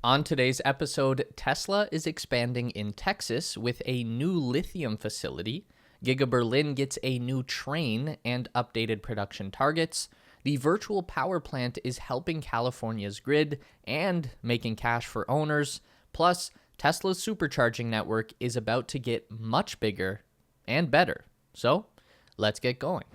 On today's episode, Tesla is expanding in Texas with a new lithium facility. Giga Berlin gets a new train and updated production targets. The virtual power plant is helping California's grid and making cash for owners. Plus, Tesla's supercharging network is about to get much bigger and better. So, let's get going.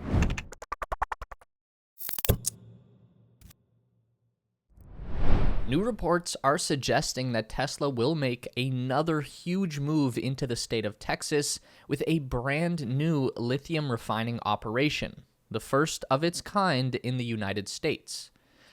New reports are suggesting that Tesla will make another huge move into the state of Texas with a brand new lithium refining operation, the first of its kind in the United States.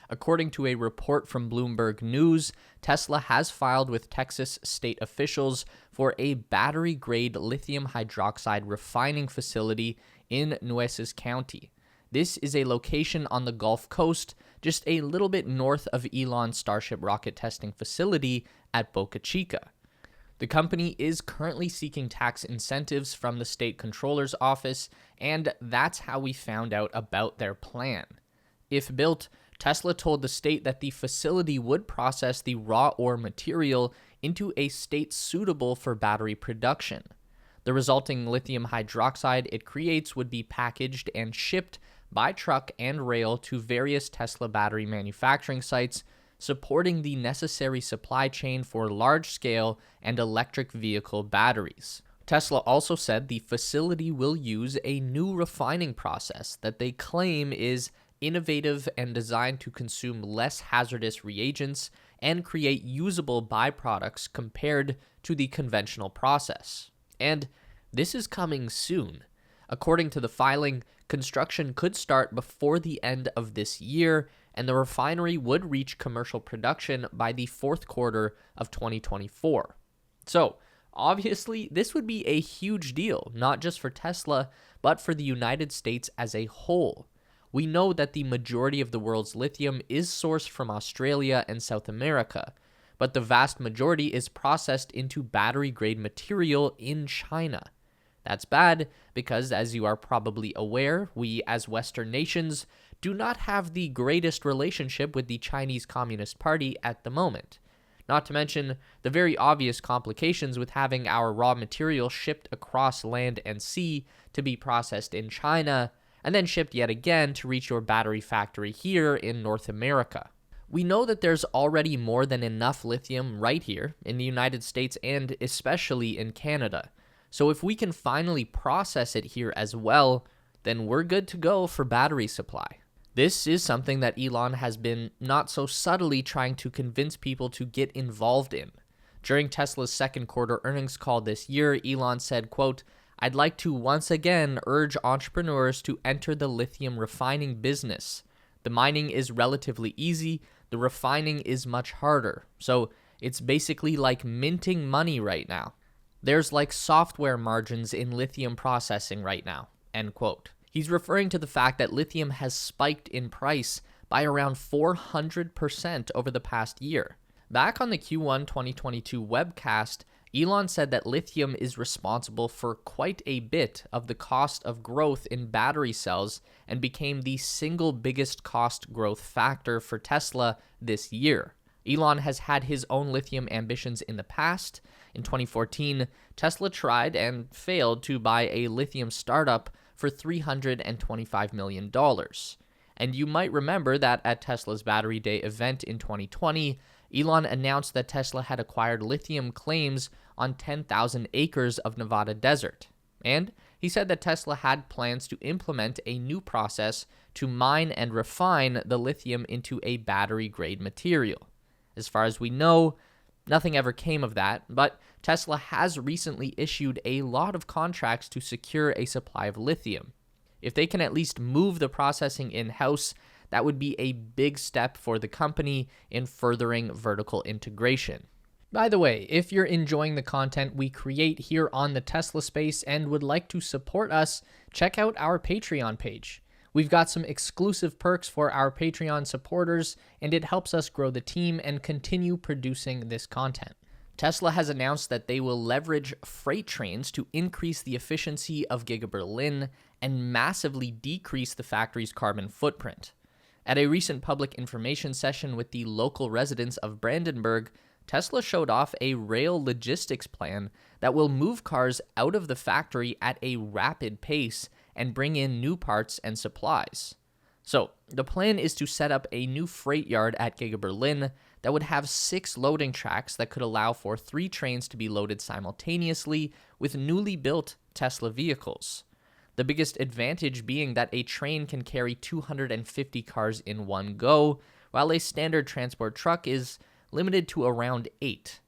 According to a report from Bloomberg News, Tesla has filed with Texas state officials for a battery-grade lithium hydroxide refining facility in Nueces County. This is a location on the Gulf Coast, just a little bit north of Elon's Starship rocket testing facility at Boca Chica. The company is currently seeking tax incentives from the state controller's office, and that's how we found out about their plan. If built, Tesla told the state that the facility would process the raw ore material into a state suitable for battery production. The resulting lithium hydroxide it creates would be packaged and shipped by truck and rail to various Tesla battery manufacturing sites, supporting the necessary supply chain for large-scale and electric vehicle batteries. Tesla also said the facility will use a new refining process that they claim is innovative and designed to consume less hazardous reagents and create usable byproducts compared to the conventional process. And this is coming soon. According to the filing, construction could start before the end of this year, and the refinery would reach commercial production by the fourth quarter of 2024. So, obviously, this would be a huge deal, not just for Tesla, but for the United States as a whole. We know that the majority of the world's lithium is sourced from Australia and South America, but the vast majority is processed into battery-grade material in China. That's bad because, as you are probably aware, we as Western nations do not have the greatest relationship with the Chinese Communist Party at the moment. Not to mention the very obvious complications with having our raw material shipped across land and sea to be processed in China, and then shipped yet again to reach your battery factory here in North America. We know that there's already more than enough lithium right here in the United States and especially in Canada. So if we can finally process it here as well, then we're good to go for battery supply. This is something that Elon has been not so subtly trying to convince people to get involved in. During Tesla's second quarter earnings call this year, Elon said, quote, "I'd like to once again urge entrepreneurs to enter the lithium refining business. The mining is relatively easy, the refining is much harder. So it's basically like minting money right now. There's like software margins in lithium processing right now," end quote. He's referring to the fact that lithium has spiked in price by around 400% over the past year. Back on the Q1 2022 webcast, Elon said that lithium is responsible for quite a bit of the cost of growth in battery cells and became the single biggest cost growth factor for Tesla this year. Elon has had his own lithium ambitions in the past. In 2014, Tesla tried and failed to buy a lithium startup for $325 million. And you might remember that at Tesla's Battery Day event in 2020, Elon announced that Tesla had acquired lithium claims on 10,000 acres of Nevada desert. And he said that Tesla had plans to implement a new process to mine and refine the lithium into a battery-grade material. As far as we know, nothing ever came of that, but Tesla has recently issued a lot of contracts to secure a supply of lithium. If they can at least move the processing in-house, that would be a big step for the company in furthering vertical integration. By the way, if you're enjoying the content we create here on the Tesla Space and would like to support us, check out our Patreon page. We've got some exclusive perks for our Patreon supporters, and it helps us grow the team and continue producing this content. Tesla has announced that they will leverage freight trains to increase the efficiency of Giga Berlin and massively decrease the factory's carbon footprint. At a recent public information session with the local residents of Brandenburg, Tesla showed off a rail logistics plan that will move cars out of the factory at a rapid pace and bring in new parts and supplies. So, the plan is to set up a new freight yard at Giga Berlin that would have 6 loading tracks that could allow for 3 trains to be loaded simultaneously with newly built Tesla vehicles. The biggest advantage being that a train can carry 250 cars in one go, while a standard transport truck is limited to around 8.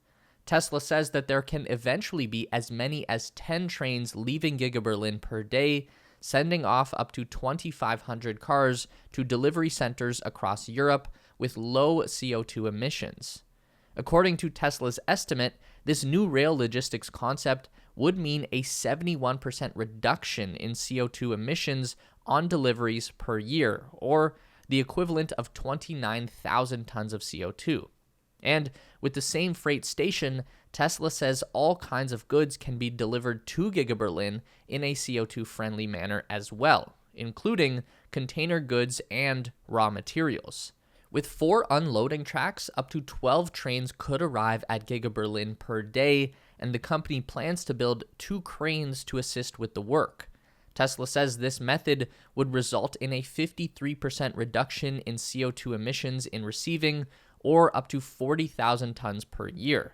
Tesla says that there can eventually be as many as 10 trains leaving Giga Berlin per day, sending off up to 2,500 cars to delivery centers across Europe with low CO2 emissions. According to Tesla's estimate, this new rail logistics concept would mean a 71% reduction in CO2 emissions on deliveries per year, or the equivalent of 29,000 tons of CO2. And with the same freight station, Tesla says all kinds of goods can be delivered to Giga Berlin in a CO2-friendly manner as well, including container goods and raw materials. With 4 unloading tracks, up to 12 trains could arrive at Giga Berlin per day, and the company plans to build 2 cranes to assist with the work. Tesla says this method would result in a 53% reduction in CO2 emissions in receiving, or up to 40,000 tons per year.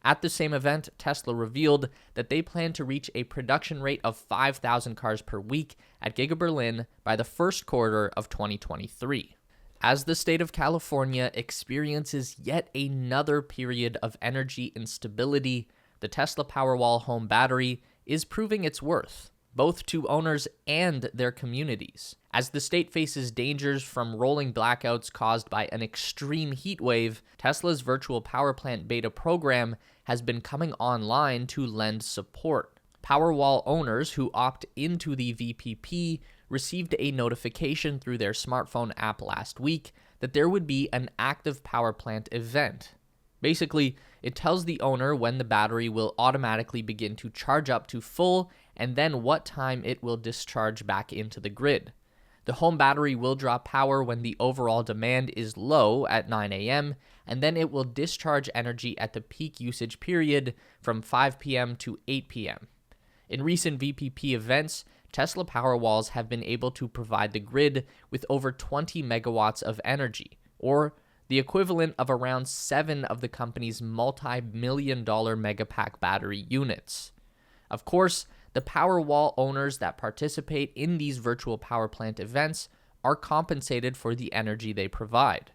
At the same event, Tesla revealed that they plan to reach a production rate of 5,000 cars per week at Giga Berlin by the first quarter of 2023. As the state of California experiences yet another period of energy instability, the Tesla Powerwall home battery is proving its worth, both to owners and their communities. As the state faces dangers from rolling blackouts caused by an extreme heat wave, Tesla's virtual power plant beta program has been coming online to lend support. Powerwall owners who opt into the VPP received a notification through their smartphone app last week that there would be an active power plant event. Basically, it tells the owner when the battery will automatically begin to charge up to full and then what time it will discharge back into the grid. The home battery will draw power when the overall demand is low at 9 a.m., and then it will discharge energy at the peak usage period from 5 p.m. to 8 p.m. In recent VPP events, Tesla Powerwalls have been able to provide the grid with over 20 megawatts of energy, or the equivalent of around 7 of the company's multi-million-dollar Megapack battery units. Of course, the Powerwall owners that participate in these virtual power plant events are compensated for the energy they provide.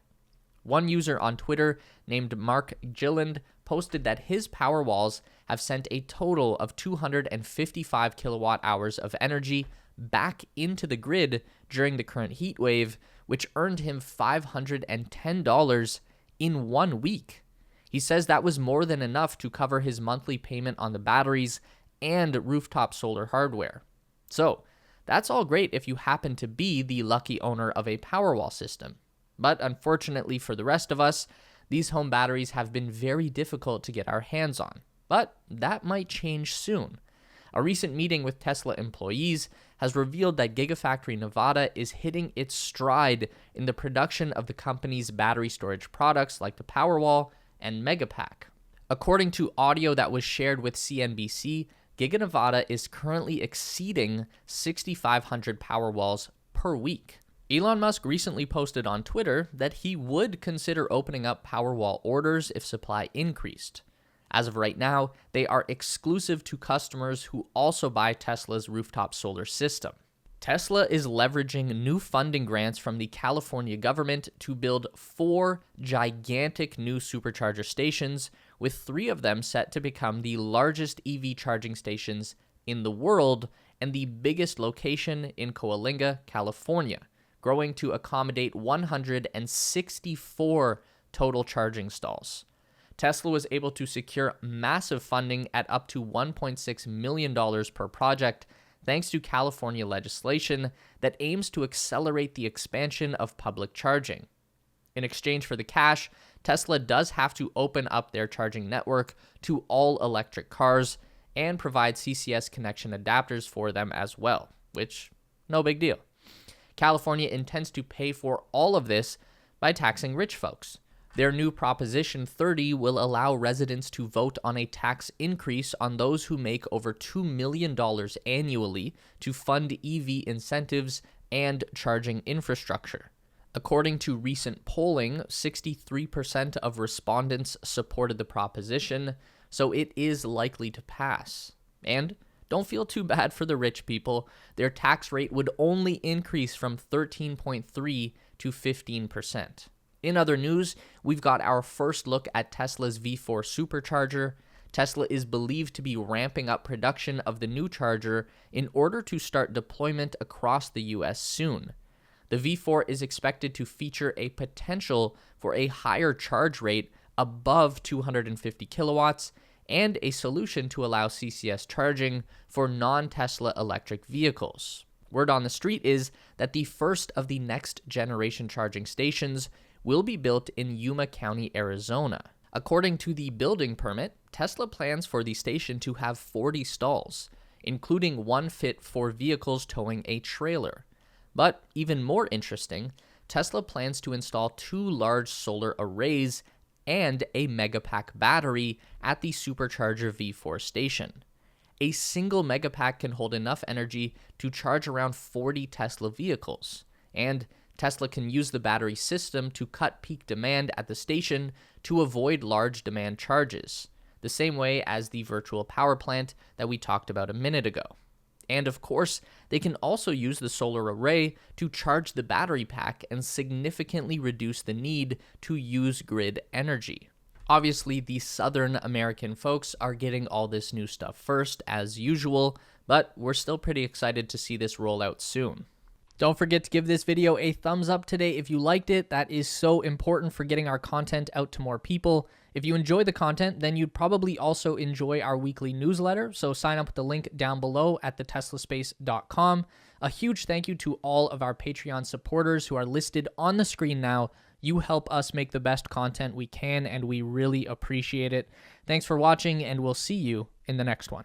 One user on Twitter named Mark Gilland posted that his Powerwalls have sent a total of 255 kilowatt hours of energy back into the grid during the current heat wave, which earned him $510 in 1 week. He says that was more than enough to cover his monthly payment on the batteries and rooftop solar hardware. So, that's all great if you happen to be the lucky owner of a Powerwall system. But unfortunately for the rest of us, these home batteries have been very difficult to get our hands on. But that might change soon. A recent meeting with Tesla employees has revealed that Gigafactory Nevada is hitting its stride in the production of the company's battery storage products like the Powerwall and Megapack. According to audio that was shared with CNBC, Giga Nevada is currently exceeding 6,500 Powerwalls per week. Elon Musk recently posted on Twitter that he would consider opening up Powerwall orders if supply increased. As of right now, they are exclusive to customers who also buy Tesla's rooftop solar system. Tesla is leveraging new funding grants from the California government to build 4 gigantic new supercharger stations, with 3 of them set to become the largest EV charging stations in the world and the biggest location in Coalinga, California, growing to accommodate 164 total charging stalls. Tesla was able to secure massive funding at up to $1.6 million per project, thanks to California legislation that aims to accelerate the expansion of public charging. In exchange for the cash, Tesla does have to open up their charging network to all electric cars and provide CCS connection adapters for them as well, which, no big deal. California intends to pay for all of this by taxing rich folks. Their new Proposition 30 will allow residents to vote on a tax increase on those who make over $2 million annually to fund EV incentives and charging infrastructure. According to recent polling, 63% of respondents supported the proposition, so it is likely to pass. And don't feel too bad for the rich people. Their tax rate would only increase from 13.3 to 15%. In other news, we've got our first look at Tesla's V4 supercharger. Tesla is believed to be ramping up production of the new charger in order to start deployment across the US soon. The V4 is expected to feature a potential for a higher charge rate above 250 kilowatts and a solution to allow CCS charging for non-Tesla electric vehicles. Word on the street is that the first of the next generation charging stations will be built in Yuma County, Arizona. According to the building permit, Tesla plans for the station to have 40 stalls, including one fit for vehicles towing a trailer. But even more interesting, Tesla plans to install 2 large solar arrays and a Megapack battery at the Supercharger V4 station. A single Megapack can hold enough energy to charge around 40 Tesla vehicles, and Tesla can use the battery system to cut peak demand at the station to avoid large demand charges, the same way as the virtual power plant that we talked about a minute ago. And of course, they can also use the solar array to charge the battery pack and significantly reduce the need to use grid energy. Obviously, the Southern American folks are getting all this new stuff first, as usual, but we're still pretty excited to see this roll out soon. Don't forget to give this video a thumbs up today if you liked it. That is so important for getting our content out to more people. If you enjoy the content, then you'd probably also enjoy our weekly newsletter, so sign up with the link down below at theteslaspace.com. A huge thank you to all of our Patreon supporters who are listed on the screen now. You help us make the best content we can, and we really appreciate it. Thanks for watching, and we'll see you in the next one.